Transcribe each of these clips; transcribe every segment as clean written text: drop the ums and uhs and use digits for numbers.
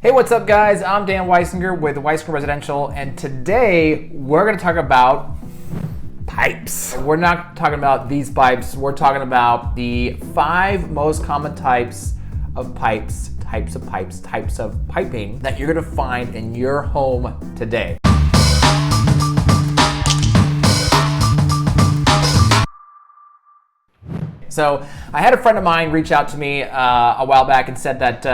Hey, what's up guys? I'm Dan Weisinger with Weisinger Residential, and today we're going to talk about pipes. We're not talking about these pipes, we're talking about the 5 most common types of pipes, types of piping that you're going to find in your home today. So I had a friend of mine reach out to me a while back and said that,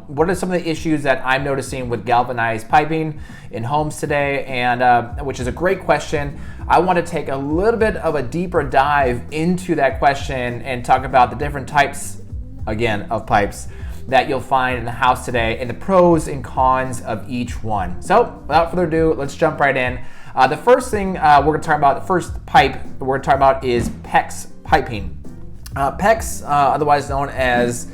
what are some of the issues that I'm noticing with galvanized piping in homes today? And which is a great question. I want to take a little bit of a deeper dive into that question and talk about the different types, again, of pipes that you'll find in the house today and the pros and cons of each one. So without further ado, let's jump right in. The first thing we're going to talk about, the first pipe we're going to talk about is PEX piping. PEX, otherwise known as,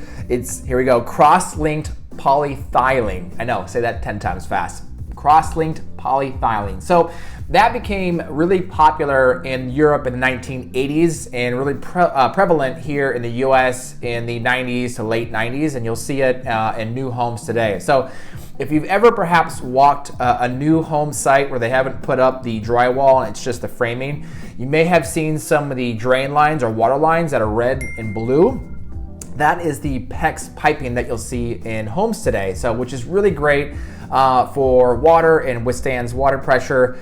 here we go, cross-linked polyethylene. I know, say that 10 times fast. Cross-linked polyethylene. So that became really popular in Europe in the 1980s and really prevalent here in the US in the 90s to late 90s, and you'll see it in new homes today. So if you've ever perhaps walked a new home site where they haven't put up the drywall and it's just the framing, you may have seen some of the drain lines or water lines that are red and blue. That is the PEX piping that you'll see in homes today, so which is really great for water and withstands water pressure.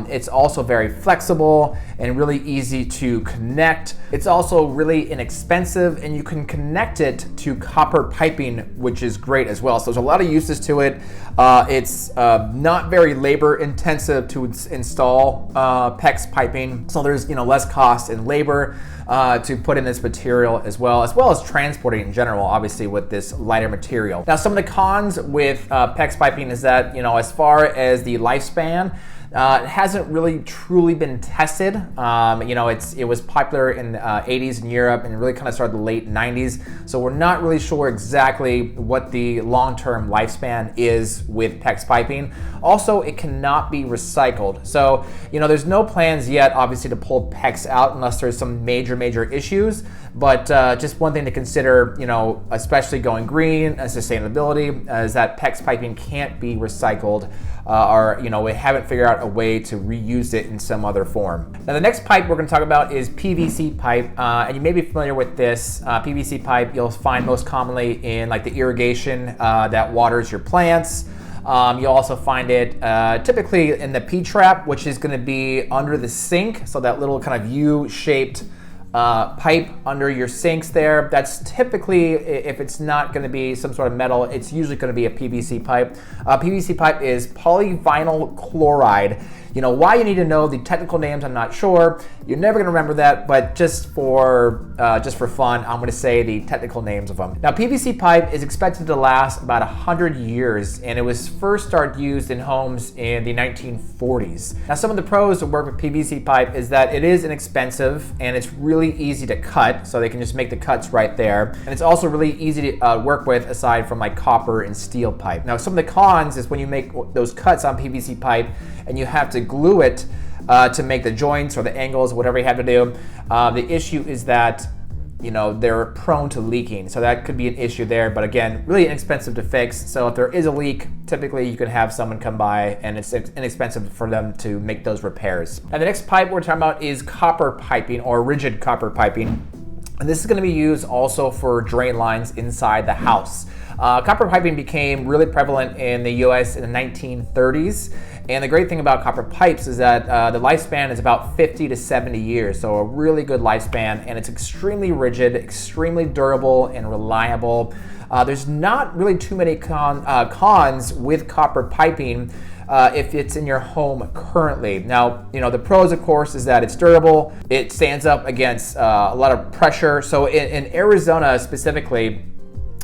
It's also very flexible and really easy to connect. It's also really inexpensive, and you can connect it to copper piping, which is great as well. So there's a lot of uses to it. It's not very labor intensive to install PEX piping, so there's less cost in labor to put in this material as well as transporting in general, obviously with this lighter material. Now, some of the cons with PEX piping is that as far as the lifespan, it hasn't really truly been tested. It was popular in the 80s in Europe and really kind of started the late 90s. So we're not really sure exactly what the long-term lifespan is with PEX piping. Also, it cannot be recycled. So, there's no plans yet, obviously, to pull PEX out unless there's some major we But just one thing to consider, especially going green and sustainability, is that PEX piping can't be recycled, or we haven't figured out a way to reuse it in some other form. Now, the next pipe we're going to talk about is PVC pipe, and you may be familiar with this. PVC pipe you'll find most commonly in like the irrigation that waters your plants. You'll also find it typically in the P-trap, which is going to be under the sink, so that little kind of U-shaped pipe under your sinks there. That's typically, if it's not going to be some sort of metal, it's usually going to be a PVC pipe. PVC pipe is polyvinyl chloride. Why you need to know the technical names, I'm not sure. You're never going to remember that, but just for fun, I'm going to say the technical names of them. Now, PVC pipe is expected to last about 100 years, and it was first started used in homes in the 1940s. Now, some of the pros to work with PVC pipe is that it is inexpensive and it's really easy to cut, so they can just make the cuts right there. And it's also really easy to work with aside from like copper and steel pipe. Now, some of the cons is when you make those cuts on PVC pipe and you have to glue it to make the joints or the angles, whatever you have to do. The issue is that they're prone to leaking, so that could be an issue there. But again, really inexpensive to fix. So if there is a leak, typically you can have someone come by, and it's inexpensive for them to make those repairs. And the next pipe we're talking about is copper piping or rigid copper piping. And this is going to be used also for drain lines inside the house. Copper piping became really prevalent in the US in the 1930s. And the great thing about copper pipes is that the lifespan is about 50 to 70 years. So a really good lifespan, and it's extremely rigid, extremely durable and reliable. There's not really too many cons with copper piping if it's in your home currently. Now, the pros, of course, is that it's durable. It stands up against a lot of pressure. So in Arizona specifically,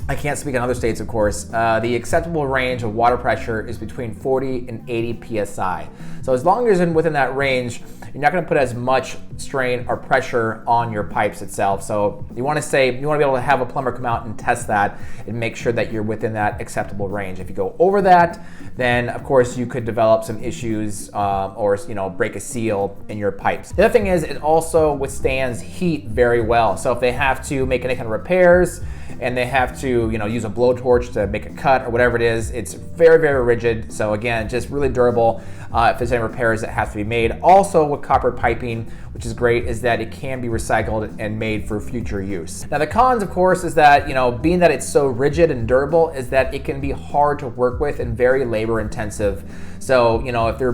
I can't speak on other states, of course, the acceptable range of water pressure is between 40 and 80 psi. So So as long as you're within that range, you're not going to put as much strain or pressure on your pipes itself. So you want to be able to have a plumber come out and test that and make sure that you're within that acceptable range. If you go over that, then of course you could develop some issues or break a seal in your pipes. The other thing is it also withstands heat very well. So if they have to make any kind of repairs and they have to use a blowtorch to make a cut or whatever it is, it's very, very rigid. So again, just really durable if there's any repairs that have to be made. Also with copper piping, which is great, is that it can be recycled and made for future use. Now the cons, of course, is that being that it's so rigid and durable, is that it can be hard to work with and very labor intensive. So if they're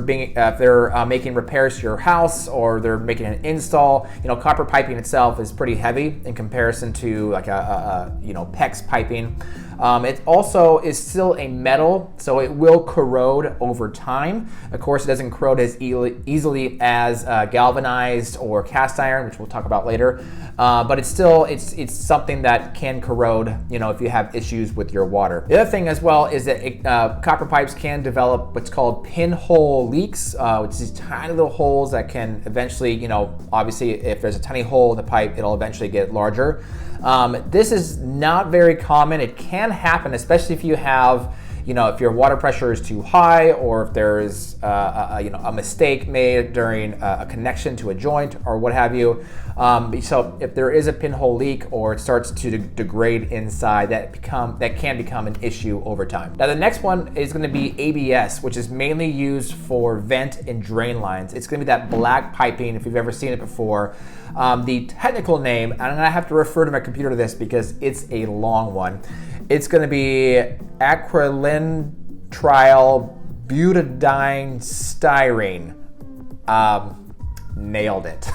making repairs to your house or they're making an install, copper piping itself is pretty heavy in comparison to like a PEX piping. It also is still a metal, so it will corrode over time. Of course, it doesn't corrode as easily as galvanized or cast iron, which we'll talk about later. But it's something that can corrode, if you have issues with your water. The other thing as well is that copper pipes can develop what's called pinhole leaks, which is these tiny little holes that can eventually, obviously, if there's a tiny hole in the pipe, it'll eventually get larger. This is not very common. It can happen, especially if you have, if your water pressure is too high, or if there is a mistake made during a connection to a joint or what have you. So if there is a pinhole leak or it starts to degrade inside, that can become an issue over time. Now the next one is going to be ABS, which is mainly used for vent and drain lines. It's going to be that black piping, if you've ever seen it before. The technical name, and I'm going to have to refer to my computer to this because it's a long one. It's going to be acrylonitrile butadiene styrene. Nailed it.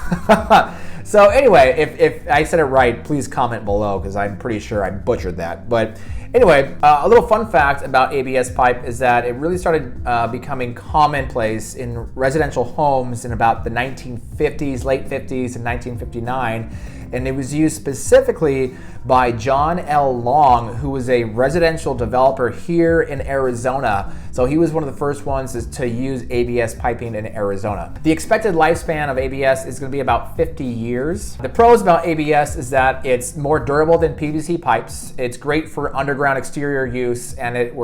So anyway, if I said it right, please comment below because I'm pretty sure I butchered that. But anyway, a little fun fact about ABS pipe is that it really started becoming commonplace in residential homes in about the 1950s, late 50s, and 1959. And it was used specifically by John L. Long, who was a residential developer here in Arizona. So he was one of the first ones to use ABS piping in Arizona. The expected lifespan of ABS is going to be about 50 years. The pros about ABS is that it's more durable than PVC pipes. It's great for underground exterior use, and it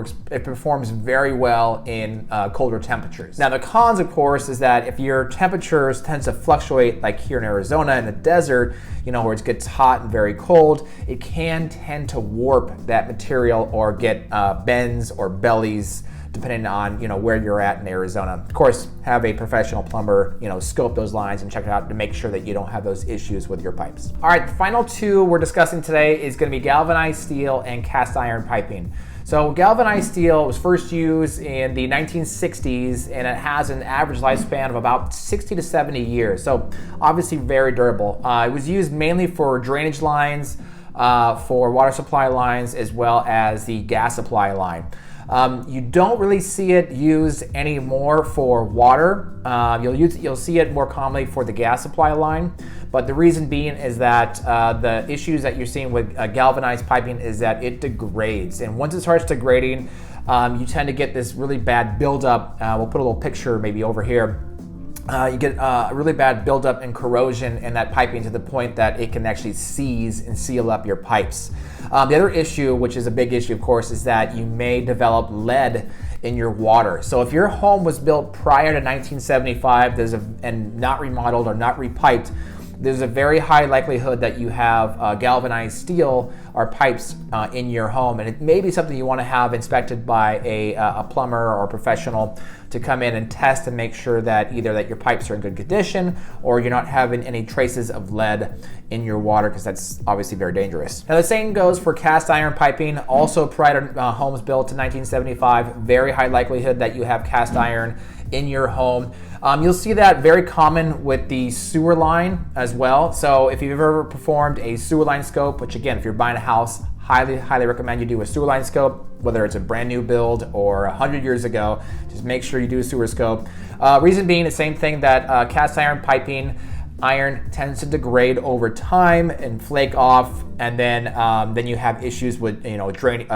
performs very well in colder temperatures. Now the cons, of course, is that if your temperatures tend to fluctuate, like here in Arizona in the desert, where it gets hot and very cold, it can tend to warp that material or get bends or bellies, depending on where you're at in Arizona. Of course, have a professional plumber scope those lines and check it out to make sure that you don't have those issues with your pipes. All right, the final two we're discussing today is going to be galvanized steel and cast iron piping. So galvanized steel was first used in the 1960s, and it has an average lifespan of about 60 to 70 years. So obviously very durable. It was used mainly for drainage lines, for water supply lines, as well as the gas supply line. You don't really see it used anymore for water. You'll see it more commonly for the gas supply line. But the reason being is that the issues that you're seeing with galvanized piping is that it degrades. And once it starts degrading, you tend to get this really bad buildup. We'll put a little picture maybe over here. You get a really bad buildup and corrosion in that piping to the point that it can actually seize and seal up your pipes. The other issue, which is a big issue, of course, is that you may develop lead in your water. So if your home was built prior to 1975 and not remodeled or not repiped, there's a very high likelihood that you have galvanized steel or pipes in your home, and it may be something you want to have inspected by a plumber or a professional to come in and test and make sure that either that your pipes are in good condition or you're not having any traces of lead in your water, because that's obviously very dangerous. Now the same goes for cast iron piping. Also prior to homes built in 1975, very high likelihood that you have cast iron in your home. You'll see that very common with the sewer line as well. So if you've ever performed a sewer line scope, which again, if you're buying a house, highly recommend you do a sewer line scope, whether it's a brand new build or 100 years ago, just make sure you do a sewer scope. Reason being the same thing that cast iron piping iron tends to degrade over time and flake off, and then you have issues with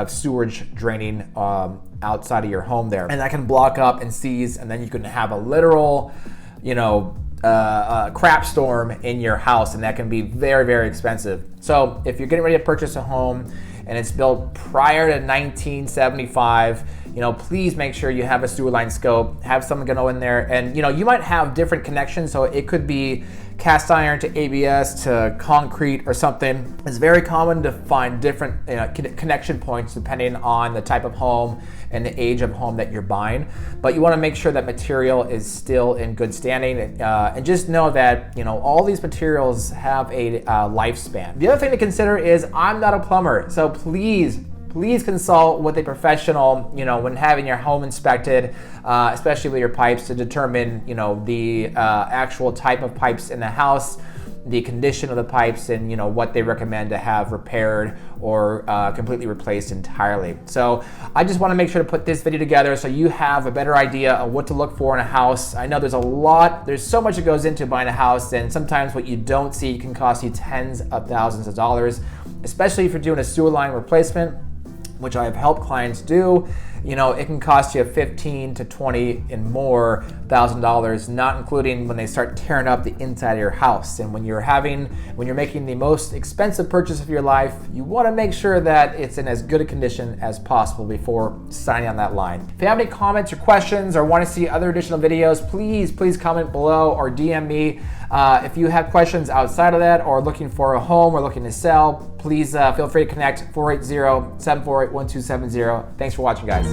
sewage draining outside of your home there, and that can block up and seize, and then you can have a literal crap storm in your house, and that can be very, very expensive. So if you're getting ready to purchase a home and it's built prior to 1975, please make sure you have a sewer line scope, have someone go in there, and you might have different connections, so it could be cast iron to ABS to concrete or something. It's very common to find different connection points depending on the type of home and the age of home that you're buying, but you want to make sure that material is still in good standing, and just know that all these materials have a lifespan. The other thing to consider is I'm not a plumber, so please consult with a professional, when having your home inspected, especially with your pipes, to determine, the actual type of pipes in the house, the condition of the pipes, and what they recommend to have repaired or completely replaced entirely. So I just want to make sure to put this video together so you have a better idea of what to look for in a house. I know there's so much that goes into buying a house, and sometimes what you don't see can cost you tens of thousands of dollars, especially if you're doing a sewer line replacement, which I have helped clients do. It can cost you $15,000 to $20,000 and more, not including when they start tearing up the inside of your house. And when you're making the most expensive purchase of your life, you want to make sure that it's in as good a condition as possible before signing on that line. If you have any comments or questions or want to see other additional videos, please comment below or DM me. If you have questions outside of that or looking for a home or looking to sell, please feel free to connect 480-748-1270. Thanks for watching, guys.